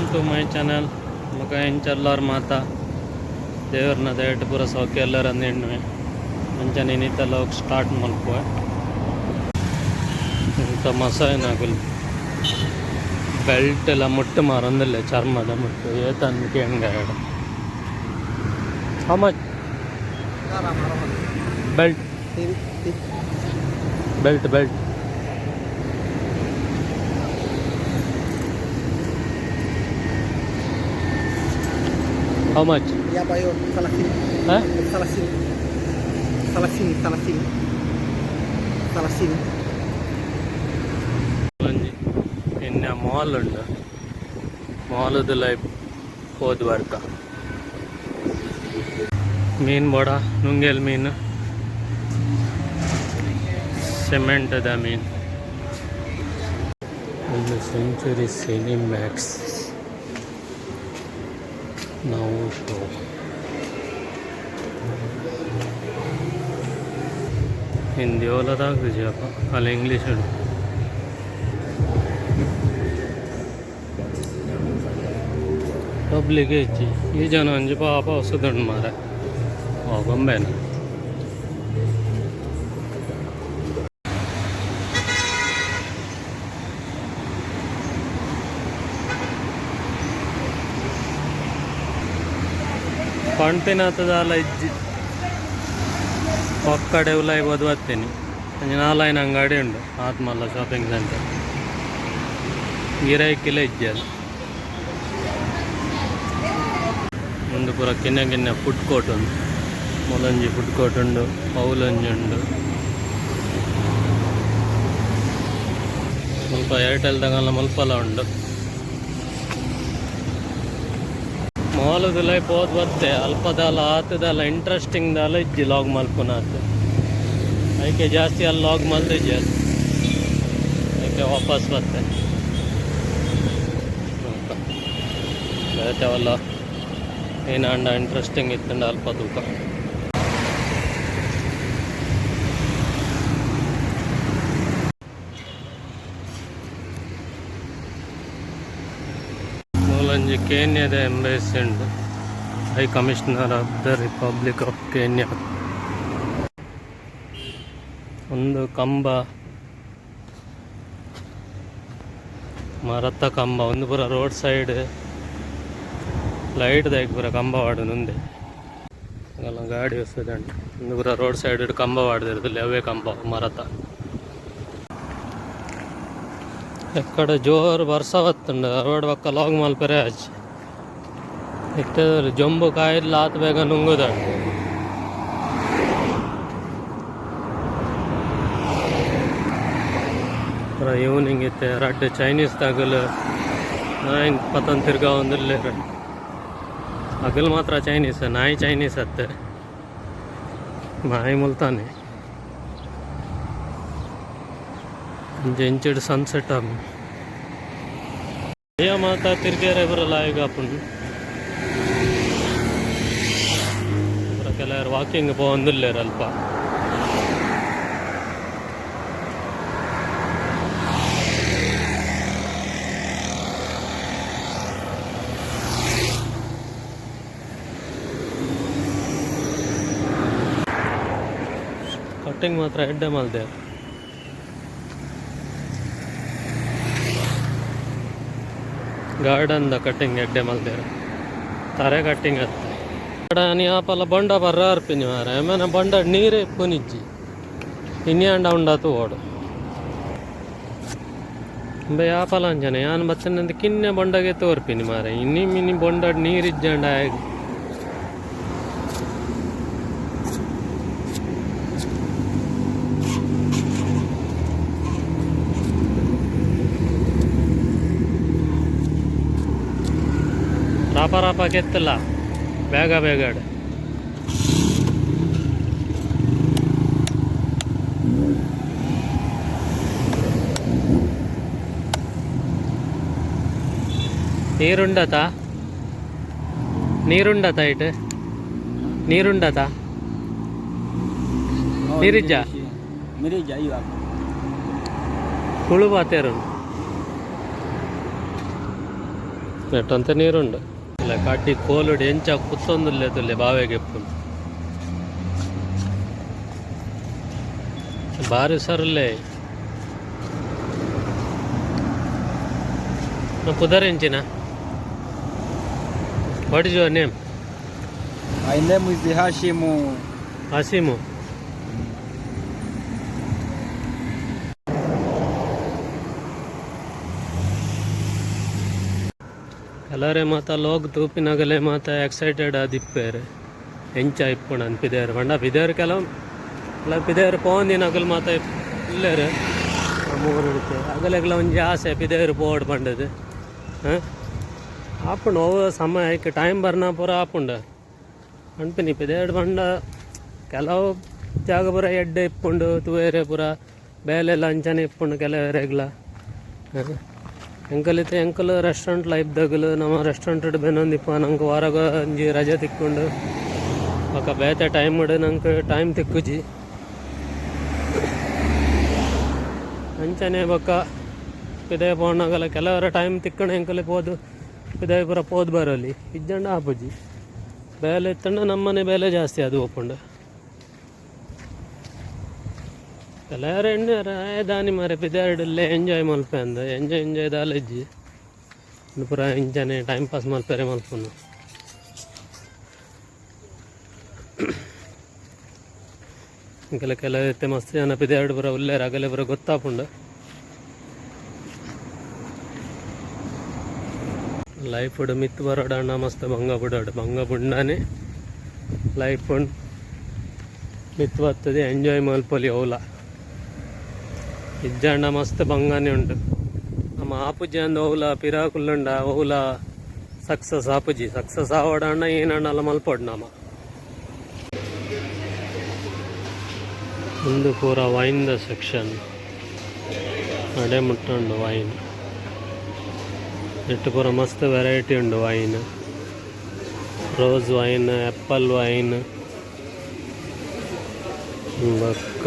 To my channel ಮಗ ಎಂಚಲ್ಲಾರು ಮಾತಾ ದೇವ್ರನ್ನ ದಯವಿಟ್ಟು ಪೂರ ಸೌಖ್ಯ ಎಲ್ಲರಂದು ಹೆಣ್ಣುವೆ ಮುಂಚೆನೆ ಇನ್ನಿತ್ತೆಲ್ಲ ಹೋಗಿ ಸ್ಟಾರ್ಟ್ ಮಲ್ಪುವೆ ಇಂಥ ಮಸಾಯನಾಗಲು ಬೆಲ್ಟ್ ಎಲ್ಲ ಮುಟ್ಟು ಮಾರೊಂದಿಲ್ಲ ಚರ್ಮದ ಮುಟ್ಟು ಏತನ್ಕೆ ಹೆಂಗಾಡ how much belt belt how much ya payo salah sini huh salah sini salah sini salah sini salah sini in a mall undu mall the life ಹೋದ ವರ್ಕ ಮೀನು ಬೋಡ ನುಂಗೆಲ್ ಮೀನು ಸಿಮೆಂಟದ ಮೀನು ಒಂದು ಸೆಂಚುರಿ ಸಿನಿಮ್ಯಾಕ್ಸ್ ನಾವು ಶೋ ಹಿಂದಿ ಓಲದಾಗ್ತದೆಯಪ್ಪ ಅಲ್ಲಿ ಇಂಗ್ಲೀಷ್ ಉಂಟು ಪಬ್ಲಿಕ್ ಹೆಚ್ಚಿ ಈ ಜನ ಒಂಜಿ ಪಾಪ ಹೊಸದುಂಡು ಮಾರ ಗೊಂಬೆನ ಪಂಪಿನತ್ತದಲ್ಲ ಇಜ್ಜಿ ಒಕ್ಕಡೆ ಉಲಾಯಿ ಓದ್ವತ್ತೀನಿ ನಾಲ್ಕೈದು ಅಂಗಡಿ ಉಂಡು ಆತ್ಮಲ್ಲ ಶಾಪಿಂಗ್ ಸೆಂಟರ್ ಗಿರಾಯಿಕಿಲ್ಲ ಇಜ್ಜಿ ಅದು ಒಂದು ಪೂರ ಕಿನ್ನ ಫುಡ್ ಕೋರ್ಟ್ ಉಂಟು ಮೊಲಂಜಿ ಫುಡ್ ಕೋರ್ಟ್ ಉಂಡು ಪೌಲಂಜಿ ಉಂಡು ಸ್ವಲ್ಪ ಏರ್ಟೆಲ್ದಾಗೆಲ್ಲ ಮಲ್ಪಲ ಉಂಡು ಮಾಲದ ಲೈಫ್ ಹೋದ್ ಬರ್ತೆ ಅಲ್ಪದಲ್ಲ ಆತದಲ್ಲ ಇಂಟ್ರೆಸ್ಟಿಂಗ್ದಲ್ಲ ಇಜ್ಜಿ ಲಾಗ್ ಮಲ್ಪುನ ಆತು ಅದಕ್ಕೆ ಜಾಸ್ತಿ ಅಲ್ಲಿ ಲಾಗ್ ಮಲ್ದಿಜ್ಜಿ ಅದು ಅದಕ್ಕೆ ವಾಪಸ್ ಬರ್ತೆ ಅವಲ್ಲ ಏನಾಂಡ ಇಂಟ್ರೆಸ್ಟಿಂಗ್ ಇತ್ತಂಡ ಅಲ್ಪ ತೂಕ ಮೂಲಂಜಿ ಕೇನ್ಯದ ಎಂಬಸಿ ಉಂಡು high commissioner of the republic of Kenya ಒಂದು ಕಂಬ ಮರತ್ತ ಕಂಬ ಒಂದು ಪೂರ ರೋಡ್ ಸೈಡ್ ಲೈಟ್ ದಾಗಿ ಪೂರ ಕಂಬ ವಾಡು ಮುಂದೆ ಎಲ್ಲ ಗಾಡಿ ವಸ್ತದೆ ಒಂದು ಪೂರ ರೋಡ್ ಸೈಡ್ ಕಂಬ ವಾಡ್ದಿರೋದಿಲ್ಲ ಅವೇ ಕಂಬ ಮರತ ಎಕ್ಕಡೆ ಜೋರು ವರ್ಷ ಬತ್ತುಂಡು ರೋಡ್ ಪಕ್ಕ ಲಾಗ್ ಮಲ್ಪರೆ ಆಚೆ ಇತ್ತದ ಜಂಬು ಕಾಯಿಲ್ಲ ಆತ ಬೇಗ ನುಂಗುದಂಡು ಪೂರ ಈವ್ನಿಂಗ್ ಇತ್ತೆ ರಡ್ಡು ಚೈನೀಸ್ ತಗಲು ನಾಯಿ ಪತನ್ ತಿರ್ಗಾ ಒಂದಿಲ್ಲ ಹಗಲು ಮಾತ್ರ ಚೈನೀಸ್ ನಾಯಿ ಚೈನೀಸ್ ಅತ್ತೆ ನಾಯಿ ಮುಲ್ತಾನೆ ಜೆಂಚಿಡ್ ಸನ್ಸೆಟ್ ಅಯ್ಯ ಮಾತಾ ತಿರ್ಗೇರೆ ಬರಲ್ಲ ಈಗ ಅಪ್ಪನ್ ಕೆಲವರು ವಾಕಿಂಗ್ ಬಂದಿಲ್ಲೇರ ಅಲ್ಪ ಕಟ್ಟಿಂಗ್ ಮಾತ್ರ ಎಡ್ಡೆ ಮಲ್ದೆ ಗಾರ್ಡನ್ದ ಕಟ್ಟಿಂಗ್ ಎಡ್ಡೆ ಮಲ್ದೆ ತಾರೆ ಕಟ್ಟಿಂಗ್ ಅತ್ತ ನೀ ಆಪಲ್ಲ ಬಂಡ ಬರ್ರ ಅರ್ಪಿನಿ ಮಾರ ಆಮೇಲೆ ಬಂಡ ನೀರೇ ಪುನಿಜ್ಜಿ ಇನ್ನ್ಯಾಂಡ ಉಂಡಾತು ಓಡು ಬೇ ಆಪಲ್ಲ ಅಂಜನೆ ಯಾನ್ ಬತ್ತನಂದ ಕಿನ್ನೆ ಬಂಡಗೆ ತೋರ್ಪಿನಿ ಮಾರ ಇನ್ನಿ ಮಿನಿ ಬಂಡ ನೀರಿಜ್ಜಂಡ ಆಗಿ ರಾಪ ರಾಪ ಕೆತ್ತಲ್ಲ ಬೇಗ ಬೇಗ ನೀರುಂಡತಾ ಇಟ್ ನೀರುಂಡತಾ ನೀರಿಜ್ಜ ಹುಳು ಬಾತೇರು ನೆಟ್ಟಂತ ನೀರುಂಡು ಇಲ್ಲ ಕಡ್ಡಿ ಕೋಲುಡು ಎಂಚ ಕುತ್ತೊಂದುಲ್ಲೆ ತುಲ್ಲೆ ಬಾವೆಗೆ ಎಪ್ಪುಂಡು ಬಾರಿ ಸರ್ಲೆ ಪುದರ್ ಎಂಚಿನ what is your name My name is Hashimu. ಹಸೀಮು ಕೆಲವರೇ ಮಾತ ಲೋಗ್ ತೂಪಿನಾಗಲೇ ಮಾತ ಎಕ್ಸೈಟೆಡ್ ಆದಿಪ್ಪೇರು ಎಂಚ ಇಪ್ಪುಣ ಪಿದೇರು ಬಂಡ ಪಿದೇರು ಕೆಲವು ಇಲ್ಲ ಪಿದೇರು ಪೋಂದಿನಾಗಲು ಮಾತ ಇಲ್ಲೇರು ಮೂರು ಹಿಡಿತೆ ಅಗಲೆಗ್ಲ ಒಂಜಿ ಆಸೆ ಪಿದೇರು ಪೋಡ್ ಬಂಡದು ಹಾಂ ಆಪುಂಡು ಅವು ಸಮಯ ಐಕೆ ಟೈಮ್ ಬರ್ನ ಪೂರ ಆಪುಂಡು ಅನ್ಪಿನಿ ಪಿದೇರು ಬಂಡ ಕೆಲವು ಜಾಗ ಪೂರ ಎಡ್ಡೆ ಇಪ್ಪುಂಡು ತೂವೇರೆ ಪೂರ ಬೇಲೆಲ್ಲ ಅಂಚನೆ ಇಪ್ಪುಂಡು ಕೆಲವರೆಗ್ಲ ಎಂಕಲಿತ್ತೆ ಎಂಕಲ್ ರೆಸ್ಟೋರೆಂಟ್ ಲೈಫ್ದಾಗಲು ನಮ್ಮ ರೆಸ್ಟೋರೆಂಟ್ ಬೆನ್ನೊಂದಿಪ್ಪ ನಂಗೆ ವಾರಾಗ ಒಂಜಿ ರಜೆ ತಿಕ್ಕೊಂಡು ಪಕ್ಕ ಬೇತೆ ಟೈಮ್ ಇಡು ನಂಗೆ ಟೈಮ್ ತಿಕ್ಕುಜಿ ಅಂಚನೆ ಬಕ್ಕ ಪಿದಯ ಪೋಣಾಗಲ್ಲ ಕೆಲವರ ಟೈಮ್ ತಿಕ್ಕಣ ಎಂಕಲೆ ಪೋದು ಪಿದಯ ಪೂರ ಪೋದು ಬರೋಲಿ ಇಜ್ಜಂಡ ಆಪುಜಿ ಬೇಲೆ ಇತ್ತಂಡ ನಮ್ಮನೆ ಬೇಲೆ ಜಾಸ್ತಿ ಅದು ಒಪ್ಪುಂಡು ಕೆಲವರ ಎಣ್ಣೆರ ದಾನಿ ಮಾರೆ ಪಿದಾಡಲ್ಲೇ ಎಂಜಾಯ್ ಮಲ್ಪೆ ಅಂದ ಎಂಜಾಯ್ ದಾಲಜ್ಜಿ ಪೂರ ಇಂಚನೆ ಟೈಮ್ ಪಾಸ್ ಮಲ್ಪೆರೆ ಮಲ್ಪುನು ಕೆಲವತ್ತೆ ಮಸ್ತ್ ಜನ ಪಿದಾಡು ಪೂರ ಉಲ್ಲೇರ ಆಗಲೇ ಪೂರ ಗೊತ್ತಾಪುಂಡು ಲೈಫ್ ಉಡು ಮಿತ್ ಬರೋಡಣ್ಣ ಮಸ್ತ್ ಭಂಗ ಬಿಡೋಡು ಭಂಗ ಬುಂಡಾನೆ ಲೈಫ್ ಉಂಡು ಮಿತ್ ಬರ್ತದೆ ಎಂಜಾಯ್ ಮಲ್ಪೊಲಿ ಅವಲ ಇಜ್ಜಂಡ ಮಸ್ತ್ ಬಂಗಾನೆ ಉಂಟು ನಮ್ಮ ಆಪುಜಿ ಅಂದ ಓಲ ಪಿರಾಕುಲ್ಲುಂಡ ಓಲ ಸಕ್ಸಸ್ ಆಪುಜಿ ಸಕ್ಸಸ್ ಆವಡಣ್ಣ ಏನಣ್ಣ ಮಲ್ಪೊಡ್ ನಮ್ಮ ಒಂದು ಪೂರ ವೈನ್ದ ಸೆಕ್ಷನ್ ಅಡೆ ಮುಟ್ಟುಂಡು ವೈನ್ ಎಟ್ಟು ಪೂರ ಮಸ್ತ್ ವೆರೈಟಿ ಉಂಡು wine rose wine apple wine ಬಕ್ಕ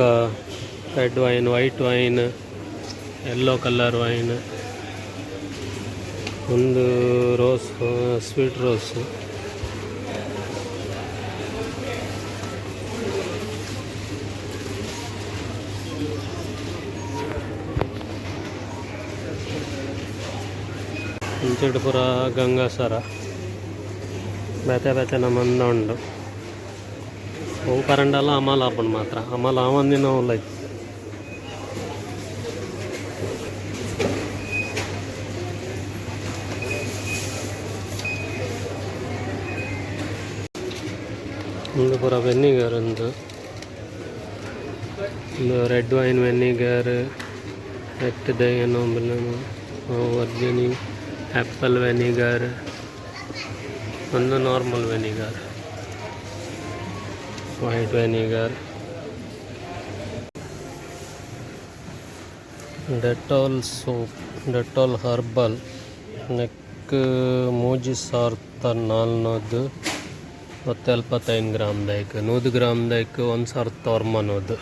red wine white wine yellow colour wine ಒಂದು ರೋಸ್ ಸ್ವೀಟ್ ರೋಸ್ ಇಂಚೆಡು ಪುರ ಗಂಗಾಸರ ಬೇತೆ ಮಂದ ಉಂಡು ಹೂ ಕರಂಡಲ್ಲ ಅಮಲ ಆಪುಂಡು ಮಾತ್ರ ಅಮಲ ಆವಂದಿನ ಉಲ್ಲೈತಿ ಒಂದು ಪೂರ ವೆನಿಗರ್ ಒಂದು ರೆಡ್ ವೈನ್ ವೆನಿಗರ್ ಎಟ್ಟಿದೆ ಏನೋ ವರ್ಜಿನಿ ಆ್ಯಪಲ್ ವೆನಿಗರ್ ಒಂದು normal vinegar white vinegar Dettol soap Dettol herbal neck ಮೂಜಿ ಸಾರ್ತ 400 75 ಗ್ರಾಮ್ದಾಯ್ಕ 100 ಗ್ರಾಮ್ದಾಯ್ಕ 1090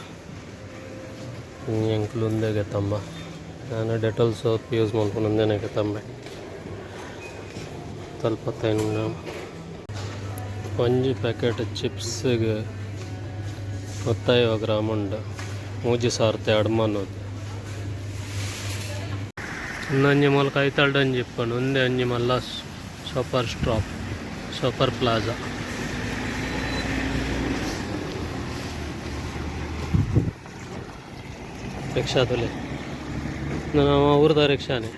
ಎಂಕ್ಲು ಒಂದೇಗೆ ತಮ್ಮ ನಾನು ಡೆಟಾಲ್ ಸೋಪ್ ಯೂಸ್ ಮಾಡ್ಕೊಂಡು ಒಂದೇನಾಗೆ ತಂಬೆ 75 ಗ್ರಾಮ್ ಒಂಜಿ ಪ್ಯಾಕೆಟ್ ಚಿಪ್ಸ್ಗೆ 50 ಗ್ರಾಮ್ ಉಂಡು ಮೂಜಿ ಸಾರ್ತ 200 ಒಂದೊಂಜಿ ಮೂಲಕ ಐತಾಳ್ಡು ಒಂಜಿ ಇಪ್ಪುಂಡು ಒಂದೇ ಒಂಜಿ ಮಲ್ಲ super stop super plaza rickshaw ತುಲೆ ನಮ್ಮ ಊರದ ರಿಕ್ಷಾನೇ